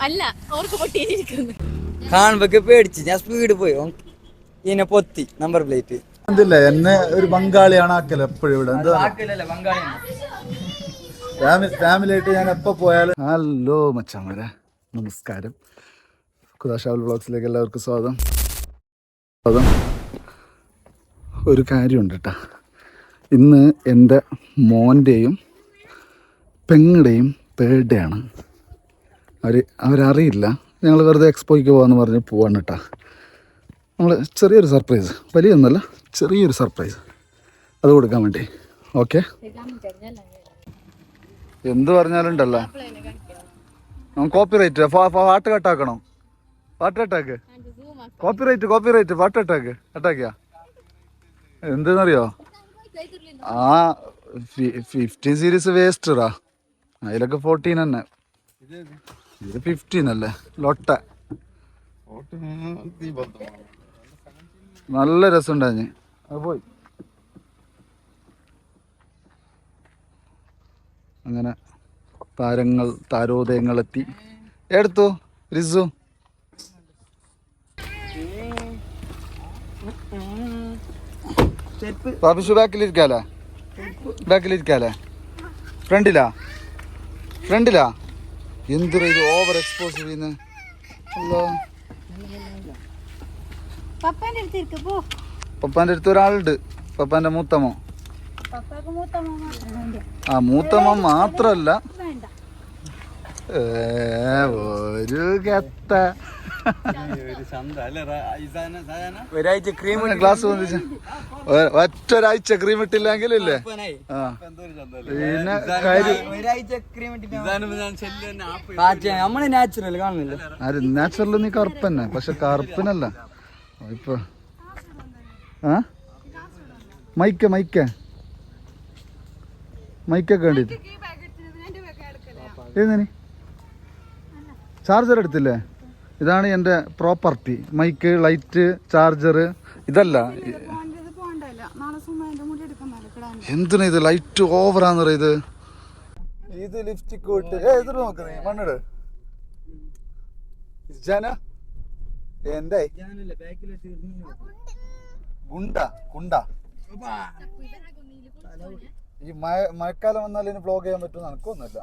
അല്ല അവർക്ക് പൊട്ടിയിരിക്കുന്നു കാണുമ്പോ പേടിച്ച് ഞാൻ സ്പീഡ് പോയി ഇതിനെ പൊത്തി നമ്പർ പ്ലേറ്റ്. എന്തില്ല എന്നെ ഒരു ബംഗാളിയാണ് ആക്കല് എപ്പോഴും ഇവിടെ ഫാമിലി ആയിട്ട് ഞാൻ എപ്പോ പോയാലും. ഹലോ മച്ചാമാരെ, നമസ്കാരം. ഖുദാഷാവുൽ വ്ളോഗ്സിലേക്ക് എല്ലാവർക്കും സ്വാഗതം. ഒരു കാര്യമുണ്ട് കേട്ടോ, ഇന്ന് എൻ്റെ മോൻ്റെയും പെങ്ങളുടെയും ബർത്ത്ഡേ ആണ്. അവരറിയില്ല, ഞങ്ങൾ വെറുതെ എക്സ്പോയ്ക്ക് പോകാമെന്ന് പറഞ്ഞ് പോവാണ് കേട്ടോ. നമ്മൾ ചെറിയൊരു സർപ്രൈസ്, വലിയൊന്നല്ല, ചെറിയൊരു സർപ്രൈസ് അത് കൊടുക്കാൻ വേണ്ടി. ഓക്കെ, എന്ത് പറഞ്ഞാലുണ്ടല്ലോ കോപ്പിറൈറ്റ്, പാട്ട് കട്ടാക്കണം, പാട്ട് അറ്റാക്ക്, കോപ്പിറൈറ്റ് പാട്ട് അറ്റാക്കിയാ എന്തെന്നറിയോ? ആ 15 സീരീസ് വേസ്റ്ററാ, അതിലൊക്കെ 14 തന്നെ, ഇത് 15 അല്ലേ ലൊട്ട. നല്ല രസമുണ്ടാഞ്ഞ് അത് പോയി. അങ്ങനെ താരോദയങ്ങളെത്തി. എടുത്തു റിസു. പാപ്പിഷു ബാക്കിലിരിക്കാലേ, ഫ്രണ്ടിലാ എന്തൊരു ഇത് ഓവർ എക്സ്പോസ് ചെയ്യുന്നത്. പപ്പാന്റെ അടുത്ത് ഒരാളുണ്ട്, പപ്പാന്റെ മൂത്തമ്മ. ആ മൂത്തമ്മ മാത്രല്ല, ഒരു കത്ത ഒരാഴ്ച ക്രീം ഗ്ലാസ് വന്നിച്ച് ഒറ്റൊരാഴ്ച ക്രീം ഇട്ടില്ലെങ്കിലല്ലേ. ആ പിന്നെ നമ്മള് നാച്ചുറൽ കാണുന്നില്ല. ആര് നാച്ചുറൽ? നീ കറുപ്പന്നെ, പക്ഷെ കറുപ്പനല്ല ഇപ്പൊ. ആ മൈക്കൊക്കെ വേണ്ടിട്ട് ഏതിന് ചാർജർ എടുത്തില്ലേ? ഇതാണ് എൻ്റെ പ്രോപ്പർട്ടി. Mic, light, charger. ഇതല്ല എന്തിനാ ഇത് ലൈറ്റ് ഓവറാന്ന് പറയുന്നത്. ഇത് ലിപ്സ്റ്റിക് ഇട്ട് ഇത് നോക്കുന്നേ മണ്ണിട് ജന എന്റെ കുണ്ട. ഈ മഴക്കാലം വന്നാൽ ഇതിന് വ്ലോഗ് ചെയ്യാൻ പറ്റുമെന്ന് എനിക്കൊന്നുമില്ല.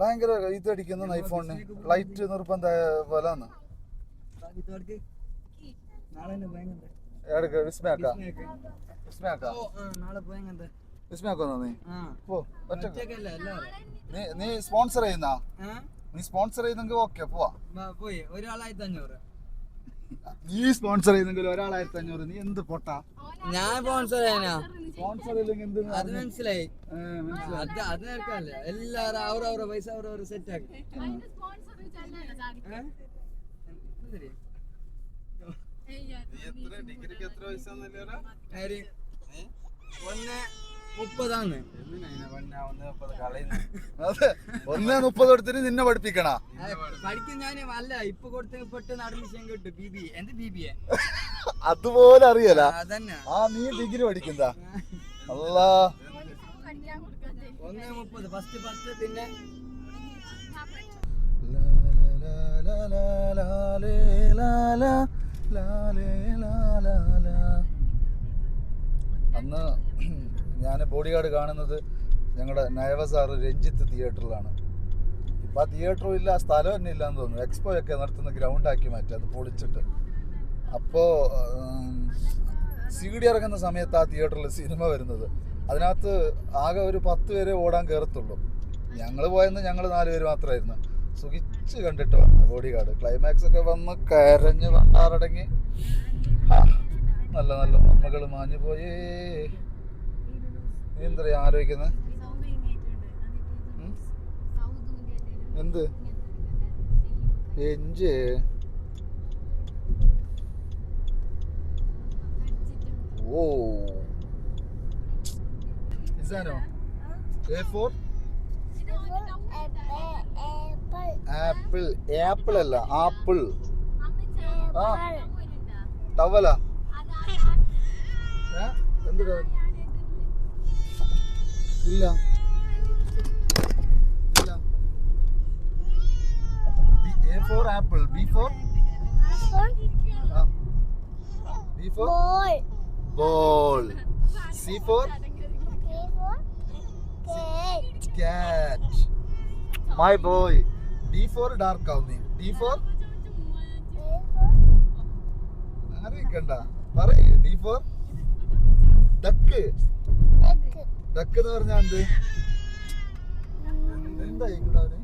ഭയങ്കര ഇതടിക്കുന്ന ഐഫോണിന് ലൈറ്റ് നിർബന്ധ പോലാന്ന്. നീ സ്പോൺസർ ചെയ്യുന്ന? നീ സ്പോൺസർ ചെയ്യുന്നെങ്കിൽ ഓക്കെ പോവാ. നീ സ്പോൺസർ ചെയ്യുന്നെങ്കിൽ 1500. നീ എന്ത് പൊട്ടാ? ഞാൻ സ്പോൺസർ സ്പോൺസർ ഇല്ലെങ്കിൽ എന്ത്? അത് മനസ്സിലായി. എല്ലാരും അവരവരെ പൈസ അവരവരെ സെറ്റ് ആക്കി. 1:30 1:30 എടുത്തിട്ട് നിന്നെ പഠിപ്പിക്കണ? പഠിക്കും ഞാൻ അല്ല, ഇപ്പൊ കൊടുത്ത് പെട്ടെന്ന് അഡ്മിഷൻ കിട്ടും. BBA അതുപോലെ അറിയല. അതന്നെ. ആ നീ ഡിഗ്രി പഠിക്കുന്നതാ? അല്ലാ 1:30 ഫസ്റ്റ് 10 പിന്നെ അന്ന് ഞാൻ ബോഡി ഗാർഡ് കാണുന്നത് ഞങ്ങളുടെ നയവസാറ് രഞ്ജിത്ത് തിയേറ്ററിലാണ്. ഇപ്പം ആ തിയേറ്ററും ഇല്ല, ആ സ്ഥലം തന്നെ ഇല്ലയെന്ന് തോന്നുന്നു. എക്സ്പോ ഒക്കെ നടത്തുന്ന ഗ്രൗണ്ടാക്കി മാറ്റി അത് പൊളിച്ചിട്ട്. അപ്പോൾ CD ഇറങ്ങുന്ന സമയത്ത് ആ തിയേറ്ററിൽ സിനിമ വരുന്നത്. അതിനകത്ത് ആകെ ഒരു 10 പേരെ ഓടാൻ കയറത്തുള്ളൂ. ഞങ്ങൾ പോയെന്ന് ഞങ്ങൾ 4 പേര് മാത്രമായിരുന്നു. സുഖിച്ച് കണ്ടിട്ട് വന്നു ബോഡി ഗാർഡ്. ക്ലൈമാക്സ് ഒക്കെ വന്ന് കരഞ്ഞ് വണ്ടാറടങ്ങി. നല്ല നല്ല ഓർമ്മകൾ മാഞ്ഞു പോയേ. നീ എന്താ ആലോചിക്കുന്നത്? എന്ത് എഞ്ച്? ഓ ഇസാനോ? A4 ആപ്പിൾ അല്ല, ആപ്പിൾ. ആ ടവലാ? എന്ത് ഇല്ല ഇല്ല. A for apple. B for B for ball. C for cat. My boy. D for dark ആവുന്നേ. D for അറിയിക്കണ്ട പറയ്. D for duck. duck എന്ന് പറഞ്ഞാ എന്ത്? എന്താ ഇവിടെ അവന്?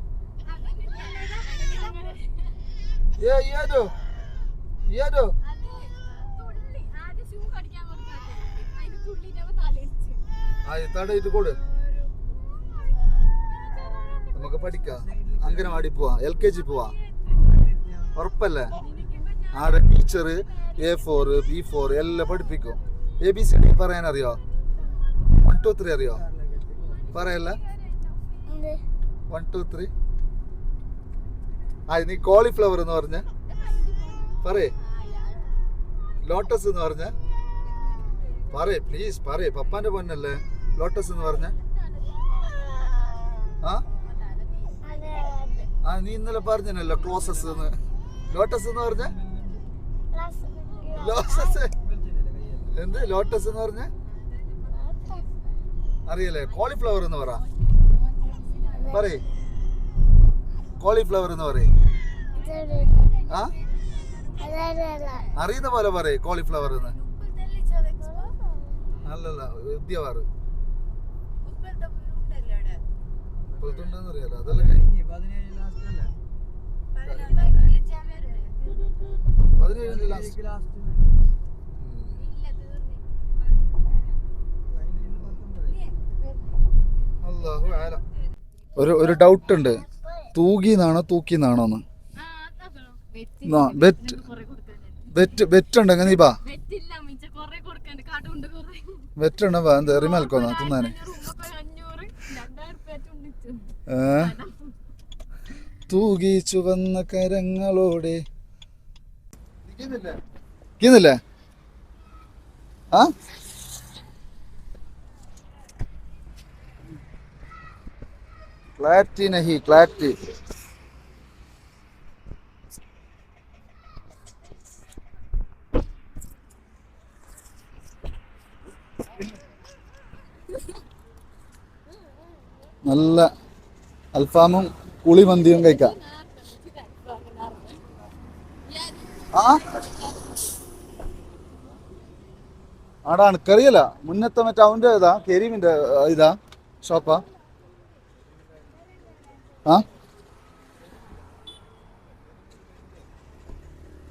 ഇയാരോ തടയിട്ട് കൂട്. നമുക്ക് പഠിക്കാം. അംഗനവാടി പോവാ, LKG പോവാ, ഉറപ്പല്ലേ? ആടെ ടീച്ചർ A4 B4 എല്ലാം പഠിപ്പിക്കും. ABCD പറയാൻ അറിയോ? 1 2 3 അറിയോ? പറയല്ല 1 2 3. നീ കോളിഫ്ലവർ എന്ന് പറഞ്ഞ പറയേ. ലോട്ടസ് എന്ന് പറഞ്ഞ പറയേ, പ്ലീസ് പറയേ. പപ്പാന്റെ പൊന്നല്ലേ ലോട്ടസ് എന്ന് പറഞ്ഞ. നീ ഇന്നലെ പറഞ്ഞല്ലോ ക്ലോസസ് എന്ന്. ലോട്ടസ് എന്ന് പറഞ്ഞ ലോസസ് എന്ത്? ലോട്ടസ് എന്ന് പറഞ്ഞ അറിയല്ലേ? കോളിഫ്ലവർ എന്ന് പറയേ. കോളിഫ്ലവർ എന്ന് പറയേ. അറിയുന്ന പോലെ പറയേ കോളിഫ്ലവർ എന്ന്. അല്ലല്ല വിദ്യവാറ് ഉണ്ടെന്ന് അറിയാലോ. അതല്ലേ 17 ലാസ്റ്റ്. അല്ലാഹു അഅലം. ഒരു ഡൗട്ട് ഉണ്ട്. തൂകിന്നാണോ തൂക്കിന്നാണോന്ന്? ബെറ്റ് ഉണ്ടെങ്കിൽ നീ ബാ. ബെറ്റ് ഉണ്ടോ? എന്താ റിമൽക്കോന്നാ തിന്നാന്? തൂകി ചുവന്ന കരങ്ങളോടെ ില്ലേ? ക്ലാരിറ്റി നഹി ക്ലാരിറ്റി. നല്ല അൽഫാമും കുളിമന്തിയും കഴിക്കാം. ആടാ എനിക്കറിയല. മുന്നത്തെ മറ്റേ അവന്റെ ഇതാ കരീമിന്റെ ഇതാ ഷോപ്പാ?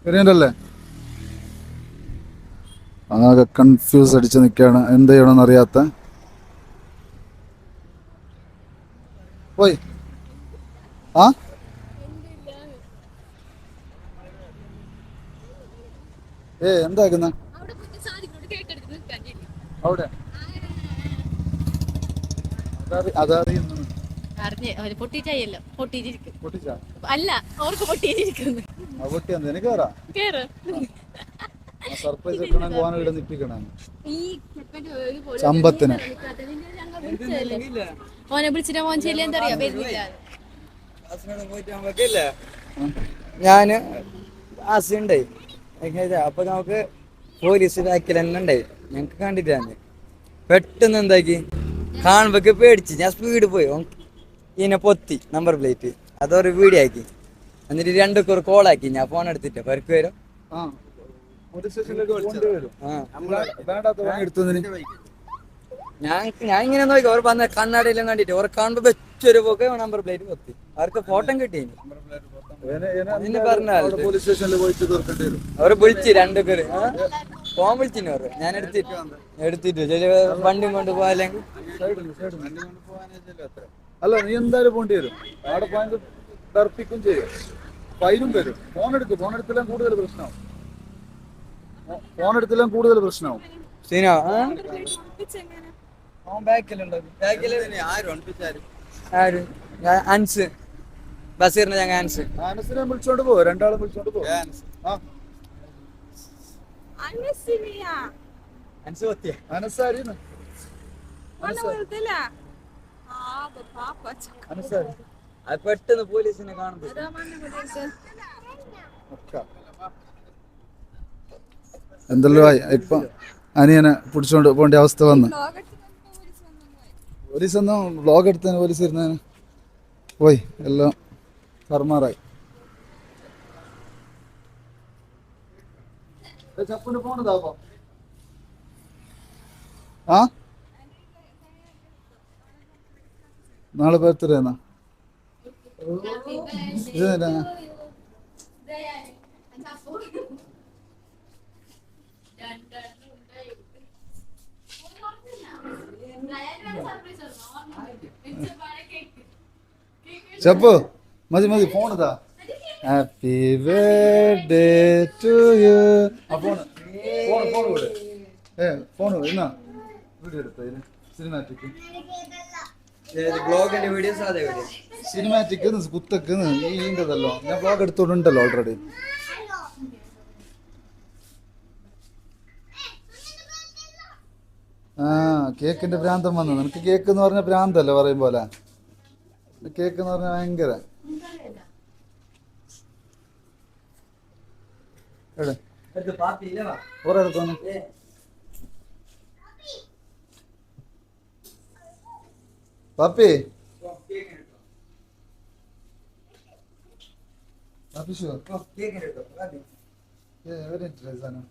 കരീമിന്റെ ആകെ കൺഫ്യൂസ് അടിച്ച് നിൽക്കുകയാണ്. എന്ത് ചെയ്യണമെന്ന് അറിയാത്ത. പോയി എന്താക്കുന്ന അവിടെ? അതറിയുന്നു. അല്ല ഓർക്ക് പൊട്ടിയിരിക്കുന്നു. എനിക്ക് കയറാം. സർപ്രൈസ് വെക്കണം. പോകാൻ ഇവിടെ നിപ്പിക്കണം ചമ്പത്തിന്. ഓനെ വിളിച്ചിട്ട് മോൻ ചെല്ലിയ എന്താ അറിയാ വരുന്നില്ല. ഞാന് ആസുണ്ടായി. അപ്പൊ നമുക്ക് പോലീസ് ബാക്കിൽ തന്നെ ഉണ്ടായി. ഞങ്ങക്ക് കണ്ടിട്ടാണ്. പെട്ടെന്ന് എന്താക്കി കാണുമ്പോ പേടിച്ച് ഞാൻ സ്പീഡ് പോയി ഇതിനെ പൊത്തി നമ്പർ പ്ലേറ്റ്. അതൊരു വീഡിയോ ആക്കി. എന്നിട്ട് 2 കോളാക്കി. ഞാൻ ഫോൺ എടുത്തിട്ട് പരുക്ക് വരും. ഞാൻ ഇങ്ങനെ നോക്കി. അവർ വന്ന കണ്ണാടിയെല്ലാം കണ്ടിട്ട് അവർ കാണുമ്പോ വെച്ചൊരു പോക്കെ നമ്പർ പ്ലേറ്റ് പൊത്തി. അവർക്ക് ഫോട്ടോ കിട്ടി. അവര് വിളിച്ച് 2 പേര് ഫോൺ വിളിച്ചിന്. അവർ ഞാൻ എടുത്തിട്ട് ചില വണ്ടി കൊണ്ട് പോയാലെങ്കിൽ. അല്ല നീ എന്തായാലും പോണ്ടി വരും. അവിടെ പോയത് തർപ്പിക്കും ചെയ്യും, ഫൈനും വരും. ഫോൺ എടുത്തില്ല കൂടുതൽ പ്രശ്നമാവും. അൻസ് ബസീറിനെ ഞങ്ങൾ അനസിനെ വിളിച്ചോണ്ട് പോ. 2 ആളും വിളിച്ചോണ്ട് പോ. അത് പെട്ടെന്ന് പോലീസിനെ കാണുമ്പോ എന്തെല്ലോ ആയി ഇപ്പൊ അനിയനെ പിടിച്ചോണ്ട് പോകേണ്ട അവസ്ഥ വന്ന്. പോലീസ് ഒന്നും വ്ളോഗ് എടുത്തതിന് പോലീസ് ഇരുന്നതിന് പോയി എല്ലാം സർമാറായി. ആ നാളെ ബർത്ത്ഡേ എന്നാ ഇത് ചപ്പു മതി മതി ഫോൺ ഇതാ. Happy birthday to you. ആ ഫോണ് ഫോൺ ഫോൺ കൂടെ ഫോൺ എന്നാ വീഡിയോ എടുത്തോ സിനിമാറ്റിക് ബ്ലോഗിന്റെ വീഡിയോസ് അതെ വീഡിയോ സിനിമാറ്റിക് കുത്തക്ക് ഈൻ്റെതല്ലോ. ഞാൻ ബ്ലോഗ് എടുത്തോണ്ടുണ്ടല്ലോ ഓൾറെഡി. ആ കേക്കിന്റെ ഭ്രാന്തം വന്നു. നിനക്ക് കേക്ക് എന്ന് പറഞ്ഞ ഭ്രാന്തല്ലേ പറയും പോലെ. കേക്ക് എന്ന് പറഞ്ഞ ഭയങ്കര എടുത്തോന്നു. പാപ്പി സാധനം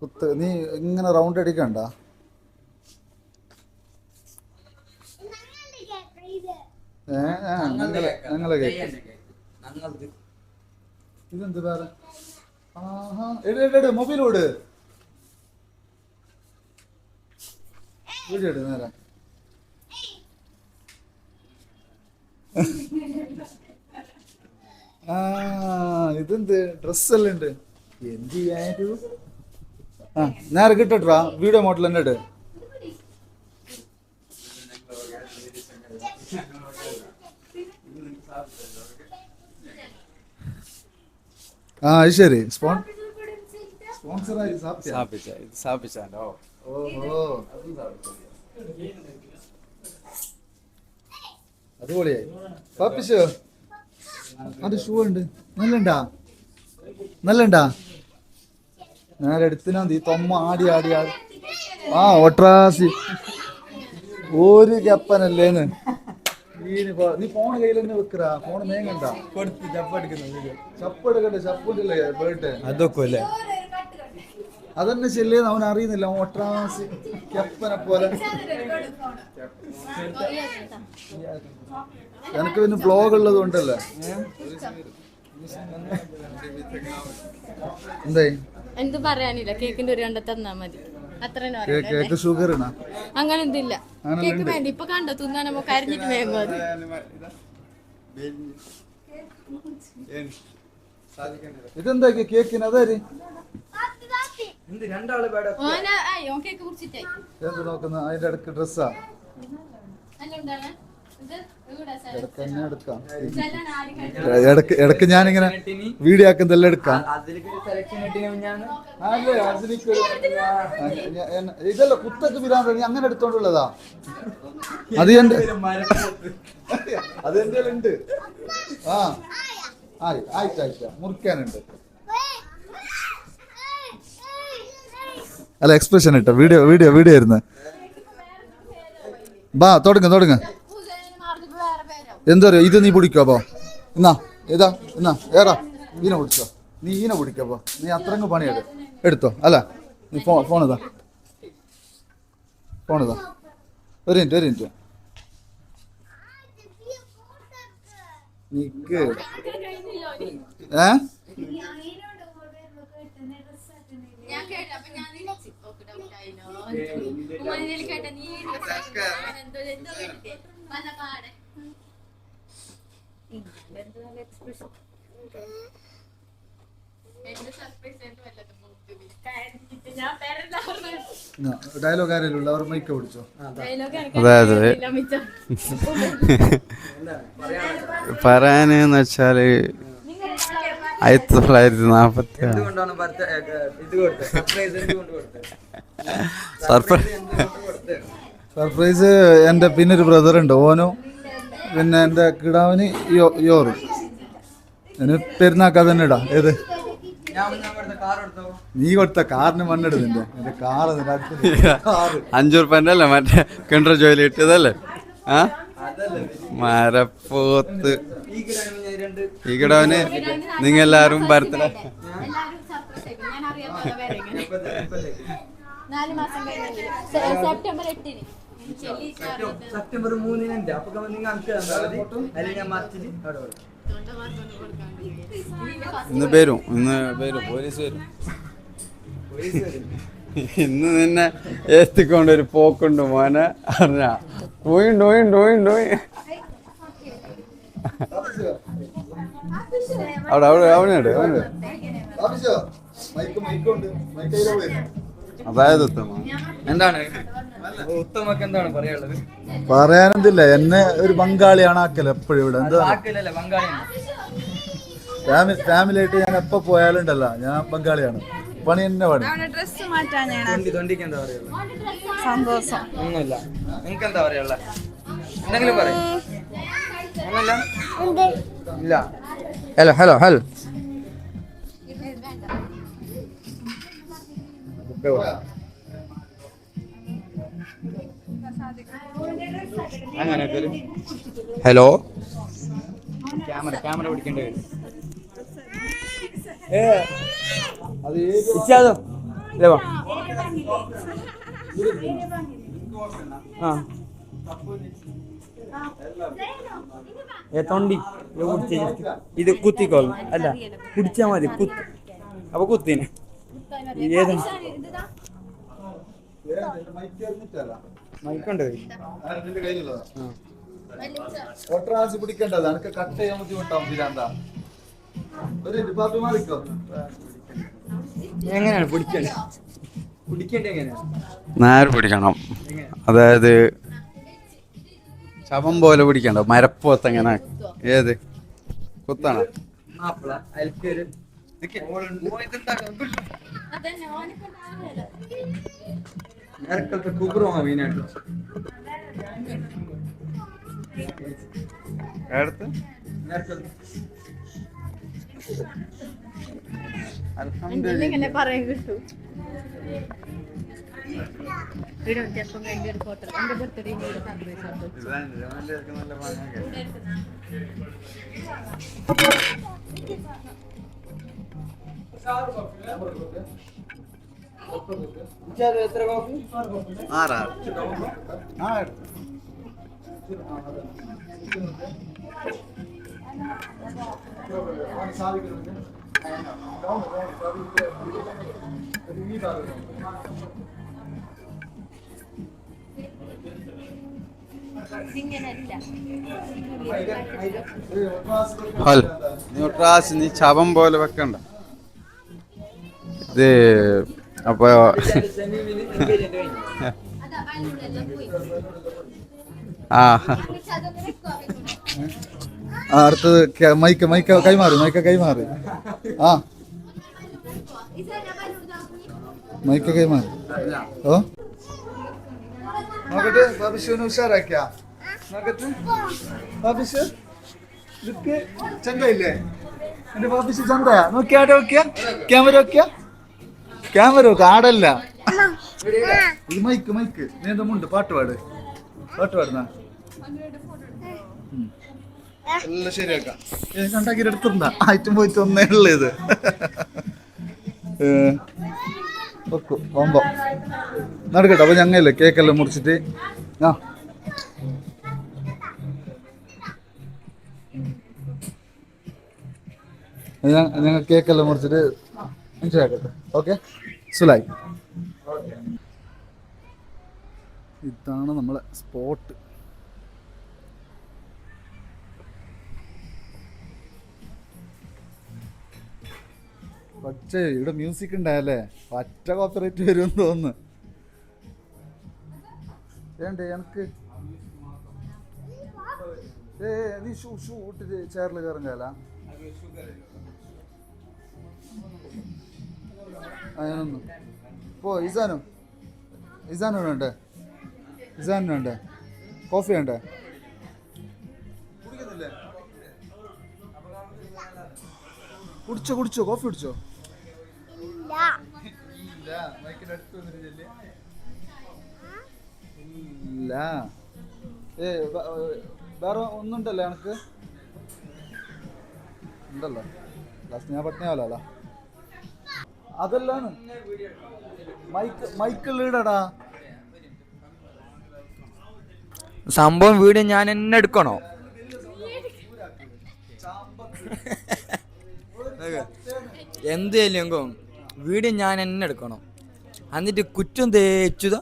കുത്ത്. നീ ഇങ്ങനെ റൗണ്ട് അടിക്കണ്ട. ഞങ്ങളെ കേക്ക് ഇതെന്ത് വേറെ മൊബൈൽ ഓട് വീഡിയോ ഇട് നേരെ. ആ ഇതെന്ത് ഡ്രസ്സെല്ലാം ഉണ്ട്. എന്ത് ചെയ്യാനും ആ നേരെ കിട്ടട്ടാ. വീഡിയോ മോഡൽ തന്നെ ഇട്. ആ അത് ശരി. സ്പോൺസറായി സ്ഥാപിച്ചാലോ. ഓഹോ അടിപൊളിയായി. പാപ്പിച്ചോ അത് ഷൂ ഉണ്ട്. നല്ലണ്ടാ നല്ലണ്ടാ. നേരെ എടുത്തിനാ ഈ തൊമ്മ ആടി ആടി ആടി. ആ ഒട്രാസി ഒരു കപ്പനല്ലേന്ന്. നീ ഫോൺ കയ്യിൽ തന്നെ വെക്കറാ. ഫോൺ മേങ്ങണ്ട. ചപ്പെടുക്കട്ടെ ചപ്പുണ്ടല്ലേ ബേട്ടെ അതൊക്കെ അല്ലേ. അതന്നെ ചെല്ലേന്ന് അവൻ അറിയുന്നില്ല. അവൻ ഒട്രാസി കപ്പനെ പോലെ. എനിക്ക് പിന്നെ ബ്ലോഗ് ഉള്ളത് കൊണ്ടല്ലേ. എന്തായി എന്ത് പറയാനില്ല. കേക്കിന്റെ ഒരു കണ്ട തന്നാ മതി. അത്ര കേക്ക് ഷുഗർ അങ്ങനെ എന്തില്ല. കേക്ക് വേണ്ട. ഇപ്പൊ കണ്ടോ തിന്നാൻ നമുക്ക് കരിഞ്ഞിട്ട് വേഗം അത്. ഇതെന്താ കേക്കിന് അതാര് കേക്ക് കുറിച്ചിട്ടേ എന്ത് നോക്കുന്ന. അതിന്റെ ഇടക്ക് ഡ്രസ്സാ ഇടക്ക് ഞാനിങ്ങനെ വീഡിയോ ആക്കുന്നതെല്ലാം എടുക്കാം. ഇതല്ല കുത്തൊക്കെ വിരാൻ നീ അങ്ങനെ എടുത്തോണ്ടുള്ളതാ. അത് എന്റെ അതെന്റെ ഉണ്ട്. ആ ആയിട്ടാ മുറിക്കാനുണ്ട്. അല്ല എക്സ്പ്രഷൻ ഇട്ടോ. വീഡിയോ ആയിരുന്നു. ബാ തുടങ്ങ എന്താ പറയാ. ഇത് നീ പിടിക്കോ. അപ്പോ എന്നാ ഏതാ എന്നാ ഏറാ ഈനെ പിടിച്ചോ. നീ ഈനെ പിടിക്കപ്പോ. നീ അത്രങ്ങ് പണിയെടു എടുത്തോ. അല്ല നീ ഫോണിതാ ഒരു മിനിറ്റ് നിക്ക്. ഞാൻ പേരെന്താ പറഞ്ഞത്? ഡയലോഗ് ആരെങ്കിലും അവർ മൈക്ക് പിടിച്ചോ. ഡയലോഗ് അതായത് മിച്ചം. പറയാനെന്ന് വെച്ചാല് 1940 എന്തുകൊണ്ടാണ് ഇത് കൊടുത്തത്? സർപ്രൈസ് എന്തുകൊണ്ട് കൊടുത്തത്? സർപ്രൈസ് എൻ്റെ പിന്നെ ഒരു ബ്രദർ ഉണ്ട്, ഓനും പിന്നെ എൻ്റെ കിടാവിന് യോറും. അതിന് പെരുന്നാക്കാ തന്നെ ഇടാ. ഏത് നീ കൊടുത്ത കാറിന് മണ്ണിടുന്നില്ല, എൻ്റെ കാറ് 5 ഉറുപ്പൻ്റെ അല്ലേ മറ്റേ കിണർ ജോലി ഇട്ടതല്ലേ? ആ മരപ്പോത്ത് ഈ കിടവന് നിങ്ങളെല്ലാരും ബർത്ത്ഡേ എല്ലാവരും സർപ്രൈസ് ആയിരിക്കും. ഞാൻ അറിയാൻ പോലെ വേറെ എങ്ങനെ? 4 മാസം കഴിഞ്ഞെങ്കിൽ സെപ്റ്റംബർ 8-ന് സെപ്റ്റംബർ 3-നുണ്ട്. അപ്പൊ നിങ്ങൾ അല്ലെങ്കിൽ ഞാൻ മറിച്ചിട്ട് അവിടെ കൊടുക്കും. ഇന്ന് വരും പോലീസ് വരും. ഇന്ന് നിന്നെ എത്തിക്കൊണ്ടൊരു പോക്കുണ്ട് മോനെ അറിഞ്ഞ ഡോയിൻ അവിടെ അതായത് എന്താണ് ഉത്തമക്ക് എന്താണ് പറയാനുള്ളത്? പറയാനെന്തില്ല, എന്നെ ഒരു ബംഗാളിയാണ് ആക്കല് എപ്പോഴും ഇവിടെ. എന്താ ആക്കില്ലല്ലേ ബംഗാളിയാണ്. ഫാമിലി ആയിട്ട് ഞാൻ എപ്പോ പോയാലുണ്ടല്ലോ, ഞാൻ ബംഗാളിയാണ്. പണി എന്നെ പണി. ഡ്രസ് മാറ്റാൻ തൊണ്ടിക്ക് എന്താ പറയാനുള്ളത്? സന്തോഷം. ഒന്നുമില്ല. നിങ്ങൾക്ക് എന്താ പറയാനുള്ളത്? എന്തെങ്കിലും പറയും. ഒന്നുമില്ല. ഇല്ല. ഹലോ അങ്ങനെയൊക്കെ ഹലോ ക്യാമറ പിടിക്കേണ്ടി വരും. ഇച്ചാതോ തൊണ്ടി ഇത് കുത്തിക്കോളും. അല്ല കുടിച്ചാ മതി. അപ്പൊ കുത്തിന് ഏത് മൈക്കുണ്ട് ഒട്ടറാശി പിടിക്കേണ്ടത് എനിക്ക് കട്ട് ചെയ്യാൻ ബുദ്ധിമുട്ടാവും. പിന്നെന്താ ഒരു പാപ്പി മാറിക്കോ. എങ്ങനെയാണ് കുടിക്കേണ്ടത് എങ്ങനെയാണ്? നേരെ പിടിക്കണം, അതായത് ശവം പോലെ പിടിക്കണ്ട. മരപ്പോത്ത് എങ്ങനെ ഏത് കുത്താണ്? മാപ്പിള അയൽക്കൊരു നേരത്തെ കുബുറോ മീനായിട്ട് എടുത്ത് ഇങ്ങനെ പറയാൻ കിട്ടൂ. ചെറുപ്പം കഴിഞ്ഞ ഒരു ഫോട്ടോ എന്റെ ബർത്ത്ഡേ എത്ര കോപ്പി? 6 ന്യൂട്രാസ് നീ ശവം പോലെ വെക്കണ്ട. ഇത് അപ്പൊ അടുത്തത് മൈക്ക് കൈമാറി ആ മൈക്ക് കൈമാറി. ഓ നോക്കട്ടെ ബാബുശിവന് ഉഷാറാക്കിയാ നോക്കട്ടെ. ബാബുശ് ഇതൊക്കെ ചന്തയില്ലേ? എന്റെ ബാബുശ് ചന്തയാ. നോക്കിയാടെ നോക്കിയാ ക്യാമറ നോക്ക ആടല്ല. ഇത് മൈക്ക് നീ എന്താ മുണ്ട് പാട്ട് പാടുന്ന എല്ലാം ശരിയാക്കാം. കണ്ടാക്കി എടുത്തിട്ടുണ്ടാ ആയിട്ടും പോയിട്ട് ഒന്നേ ഉള്ളു. ഇത് ഓമ്പോ നടക്കട്ടെ. അപ്പൊ ഞങ്ങല്ലേ കേക്കെല്ലാം മുറിച്ചിട്ട് ഞങ്ങൾ കേക്കെല്ലാം മുറിച്ചിട്ട് മനസ്സിലാക്കട്ടെ. ഓക്കെ സുലായി. ഇതാണ് നമ്മളെ സ്പോട്ട്. പക്ഷേ ഇവിടെ മ്യൂസിക് ഉണ്ടായല്ലേ പറ്റ കോപ്പറേറ്റ് വരുമെന്ന് തോന്നുന്നു. ഏണ്ടേ എനിക്ക് നീ ഷൂ ഇട്ടിട്ട് ചേറിൽ കയറുന്നല്ല അതിനൊന്ന് പോ. ഇസാനു വേണ്ടേ? ഇസാനു വേണ്ടേ? കോഫി വേണ്ടേ? കുടിച്ചോ കോഫി കുടിച്ചോ? ഇല്ല. വേറെ ഒന്നുണ്ടല്ലോ എനക്ക് ഉണ്ടല്ലോ. ലാസ്റ്റ് ഞാൻ പട്ടിണിയാവല്ലോ. അതല്ലാണ് മൈക്കിളിടാ സംഭവം വീഡിയോ ഞാൻ എന്നെ എടുക്കണോ? എന്തേലും വീഡിയോ ഞാൻ എന്നെ എടുക്കണം. എന്നിട്ട് കുറ്റം തേച്ചുതാ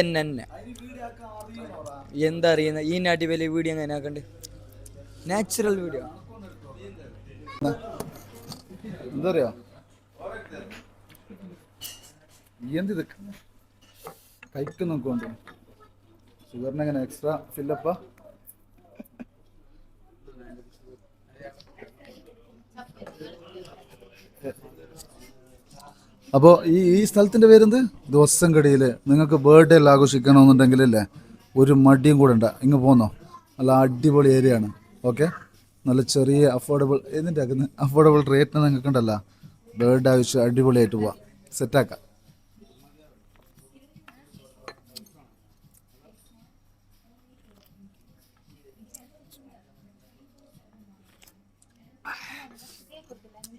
എന്നെ. എന്താ അറിയുന്ന ഈ നാട്ടി വലിയ വീഡിയോ എങ്ങനെ ആക്കണ്ട്? Natural video. എന്താ പറയാ എന്ത് കൈക്ക് നോക്കുന്നുണ്ട്. ഷുഗറിന് എങ്ങനെ എക്സ്ട്രാ ഫില്ലപ്പാ? അപ്പോൾ ഈ സ്ഥലത്തിൻ്റെ പേരെന്ത്? ദിവസംകടിയിൽ നിങ്ങൾക്ക് ബർത്ത്ഡേ എല്ലാം ആഘോഷിക്കണമെന്നുണ്ടെങ്കിലല്ലേ ഒരു മടിയും കൂടെ ഉണ്ട്. ഇങ്ങ് പോന്നോ, നല്ല അടിപൊളി ഏരിയ ആണ്. ഓക്കെ, നല്ല ചെറിയ അഫോർഡബിൾ എന്നിട്ട് ആക്കുന്നത് അഫോർഡബിൾ റേറ്റിന് നിങ്ങൾക്ക് ഉണ്ടല്ലോ ബർത്ത്ഡേ ആവശ്യം അടിപൊളിയായിട്ട് പോവാം, സെറ്റാക്കാം.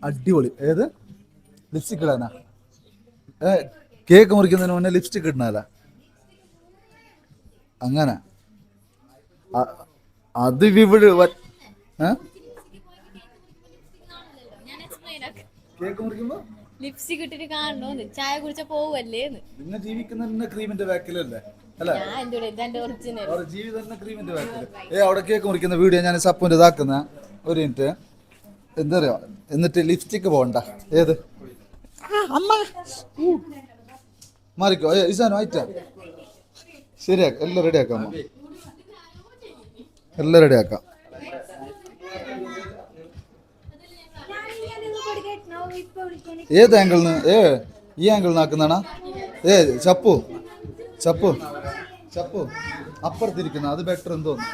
അടിപൊളി. ഏത് ലിപ്സ്റ്റിക് ഇടാനാ? കേക്ക് മുറിക്കുന്നതിന് മുന്നേ ലിപ്സ്റ്റിക് ഇടണല്ല അങ്ങനെ. അത് ഇവിടെ കേക്ക് മുറിക്കുമ്പോ ലിപ്സ്റ്റിക് ഇട്ടിട്ട് കാണണോന്ന്, ചായ കുടിച്ച പോവല്ലേന്ന്. നിങ്ങൾ ജീവിക്കുന്ന ക്രീമിന്റെ ബാക്കിലല്ലേ? അല്ല, ജീവിതം ക്രീമിന്റെ ബാക്കില്. അവിടെ കേക്ക് മുറിക്കുന്ന വീഡിയോ ഞാൻ സപ്പുന്റെ ഇതാക്കുന്ന. ഒരു മിനിറ്റ്, എന്താ പറയാ, എന്നിട്ട് ലിപ്സ്റ്റിക് പോകണ്ട. ഏത് മാറിക്കോ. ഇസാനോ ആയിട്ടാ ശരിയാക്കാം. എല്ലാം റെഡിയാക്കാം, എല്ലാം റെഡിയാക്കാം. ഏത് ആംഗിളിന്? ഈ ആംഗിളിന് ആക്കുന്നതാണോ? ചപ്പു ചപ്പു ചപ്പു അപ്പുറത്തിരിക്കുന്ന അത് ബെറ്റർ എന്ന് തോന്നുന്നു.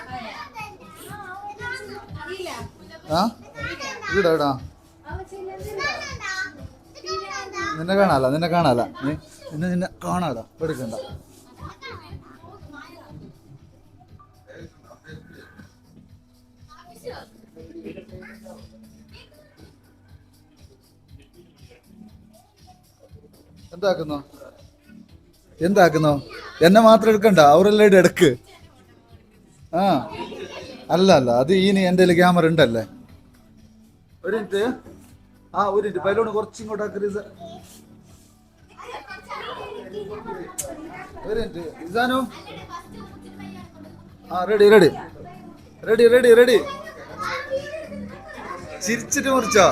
ആ ഇവിടെ ഇടാ. നിന്നെ കാണാല നിന്നെ കാണാല എടുക്കണ്ട. എന്താക്കുന്നോ? എന്നെ മാത്രം എടുക്കണ്ട, അവരെല്ലാം എടുക്ക്. ആ അല്ല അത് എൻ്റെ ക്യാമറ ഉണ്ടല്ലേ. ഒരു മിനിറ്റ്, ഒരു മിനിറ്റ്, ബലൂണ് കുറച്ചിങ്ങോട്ടാക്കി. ഒരു മിനിറ്റ് ഇസാനു. റെഡി. ചിരിച്ചിട്ട് മുറിച്ചോ?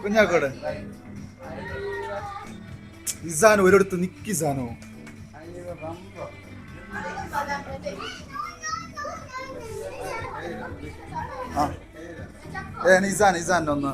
കുഞ്ഞാക്കോടെ ഇസാനു ഒരിടത്ത് നിക്കിസാനോ. ഇസാൻ ഒന്ന്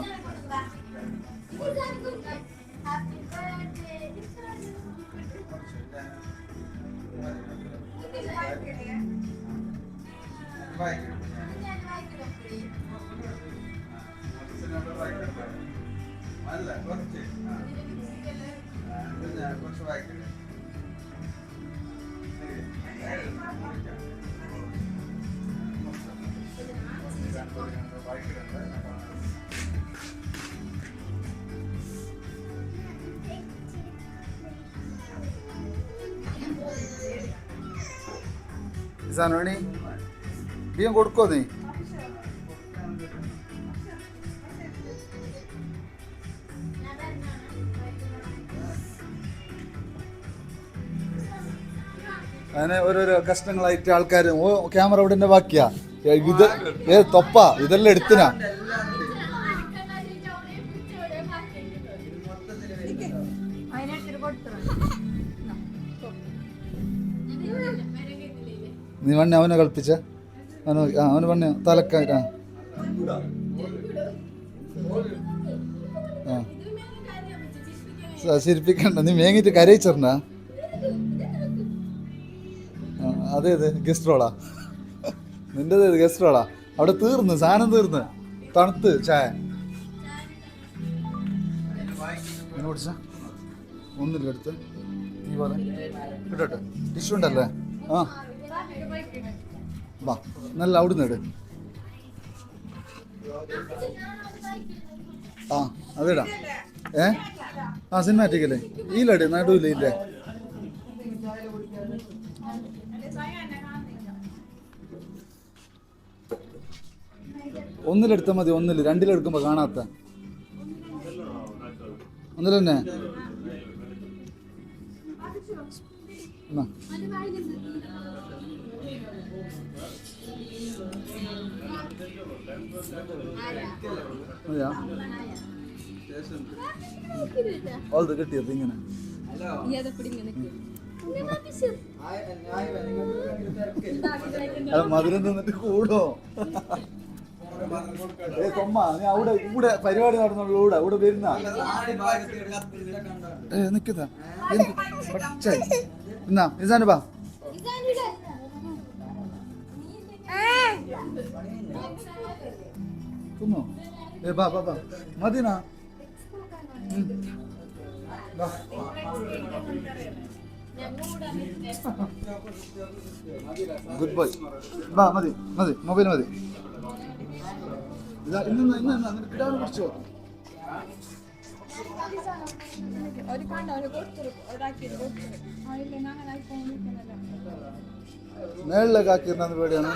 ഇസാനോണി ബിയം കൊടുക്കോ നീ? അങ്ങനെ ഓരോരോ കഷ്ണങ്ങളായിട്ട് ആൾക്കാർ ക്യാമറ ഇവിടെ തന്നെ ബാക്കിയാ ഇത് തൊപ്പ ഇതെല്ലാം എടുത്തിനാ. നീ വണ്ണ അവനെ കളിപ്പിച്ച അവന് വണ്ണ തലക്ക ചിരിപ്പിക്കണ്ട. നീ മേങ്ങിട്ട് കരയിച്ചറിഞ്ഞ അതേത് ഗസ്റ്റ് റോളാ നിന്റേത് ഗസ്റ്റ് റോളാ. അവിടെ തീർന്ന് സാധനം തീർന്ന് തണുത്ത് ചായ കുടിച്ച ഒന്നില്ല എടുത്ത് നീ പോലെ ഇട്ടോട്ടെ. ടിഷ്യൂ ഉണ്ടല്ലേ? ആ വാ നല്ല അവിടുന്ന് ഇട്. ആ അതിടാം. ആ സിനിമാറ്റിക് അല്ലേ? ഈലടി നടുവില്ല ഇല്ലേ? ഒന്നിലെടുത്താൽ മതി. ഒന്നില് രണ്ടിലെടുക്കുമ്പോ കാണാത്ത ഒന്നിൽ തന്നെ. ഓൾത് കിട്ടിയത് ഇങ്ങനെ മധുരം തിന്നിട്ട് കൂടോ? തൊമ്മ നീ അവിടെ ഇവിടെ പരിപാടി നടന്നുള്ള ഇവിടെ വരുന്ന നിക്കുന്ന എന്നാ ഇസാന് ബാ തിന്നോ? ബാ ബാ ബാ മതിനാ. Good boy. ബാ മതി മതി മൊബൈൽ മതി. പിടിച്ചോ? മേളിലേക്ക് ആക്കിയിരുന്ന പേടിയാണ്.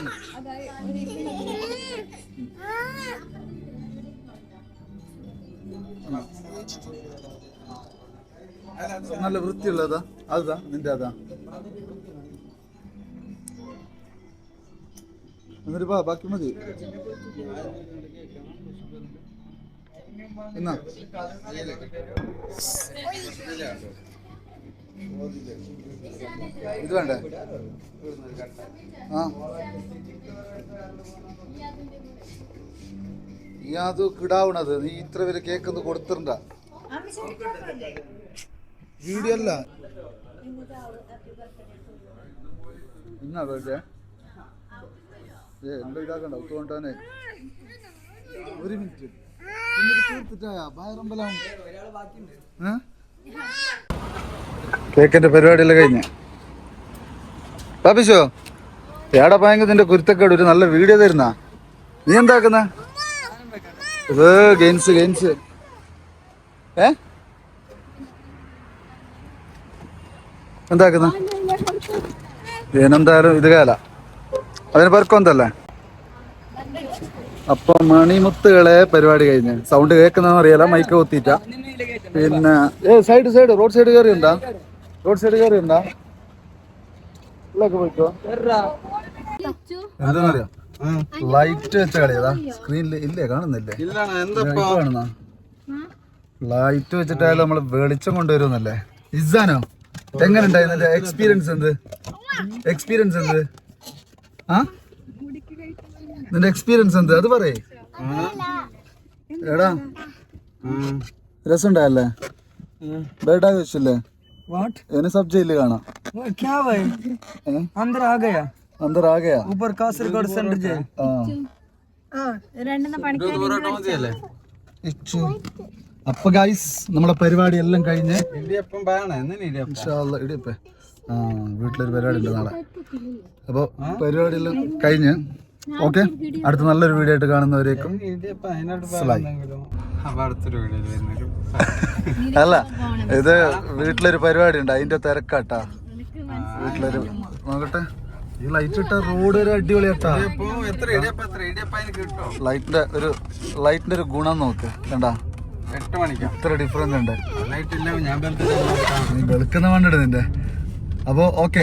നല്ല വൃത്തിയുള്ളതാ അതാ നിന്റെ അതാ. എന്നിട്ട് ബാക്കി മതി. എന്നാ ഇത് വേണ്ടേ? ആ നീ അത് കിടാവണത്. നീ ഇത്ര വരെ കേക്കൊന്ന് കൊടുത്തിരണ്ട. വീഡിയോ അല്ല എന്നാ വേണ്ടേ? എല്ലാം ഇതാക്കണ്ട ഒത്തുകൊണ്ടാനെ. ഒരു മിനിറ്റ് കേക്കിന്റെ പരിപാടിയെല്ലാം കഴിഞ്ഞ പാപ്പിച്ചോ ഏടാ ഭയങ്കര നിന്റെ കുരുത്തക്കേട്. ഒരു നല്ല വീഡിയോ തരുന്ന നീ എന്താക്കുന്ന? ഇത് ഗെയിംസ് ഗെയിംസ് എന്താക്കുന്ന? ഇതിനെന്തായാലും ഇത് കാല അതിന് പെർക്കൊന്തല്ലേ. അപ്പൊ മണിമുത്തുകളെ പരിപാടി കഴിഞ്ഞ് സൗണ്ട് കേൾക്കുന്നതെന്ന് അറിയാലോ. മൈക്ക് കുത്തിയിട്ട. പിന്നെ സൈഡ് റോഡ് സൈഡ് കയറിയുണ്ടാ? റോഡ് സൈഡ് കയറിയുണ്ടാ? ഉള്ളൊക്കെ പോയിക്കോ. എന്താന്നറിയോ ലൈറ്റ് വെച്ച കളിയതാ. സ്ക്രീനിൽ ഇല്ലേ? കാണുന്നില്ലേ? കാണുന്ന ലൈറ്റ് വെച്ചിട്ടായാലും നമ്മള് വെളിച്ചം കൊണ്ടുവരുന്നല്ലേ. ഇസാനോ എങ്ങനെ ഉണ്ടായി നിന്റെ എക്സ്പീരിയൻസ്? എക്സ്പീരിയൻസ് എന്ത്? ആ നിന്റെ എക്സ്പീരിയൻസ് എന്ത്? അത് പറയേ. എടാ രസമുണ്ടായല്ലേ? ബേട്ടാ വെച്ചില്ലേ? എന്നെ സബ് ജയിലിൽ കാണാം. अंदर आ गया ऊपर कासरगोड सेंटर जेल. അപ്പൊ ഗൈസ് നമ്മളെ പരിപാടി എല്ലാം കഴിഞ്ഞ് വീട്ടിലൊരു പരിപാടി ഉണ്ട് നാളെ. അപ്പൊ പരിപാടി എല്ലാം കഴിഞ്ഞ് ഓക്കെ. അടുത്ത നല്ലൊരു വീഡിയോ ആയിട്ട് കാണുന്നവരേക്കും അല്ല ഇത് വീട്ടിലൊരു പരിപാടി ഉണ്ട് അതിന്റെ തിരക്കാട്ടാ. വീട്ടിലൊരു നോക്കട്ടെ. ഈ ലൈറ്റ് ഇട്ട റോഡ് ഒരു അടിപൊളിയാട്ടാ. ലൈറ്റിന്റെ ഒരു ഗുണം നോക്ക് കണ്ടാ. 8 മണിക്ക് ഇത്ര ഡിഫറൻസ് ഉണ്ട്. വെളുക്കുന്ന വണ്ടിട്ട് നിന്റെ. അപ്പൊ ഓക്കെ.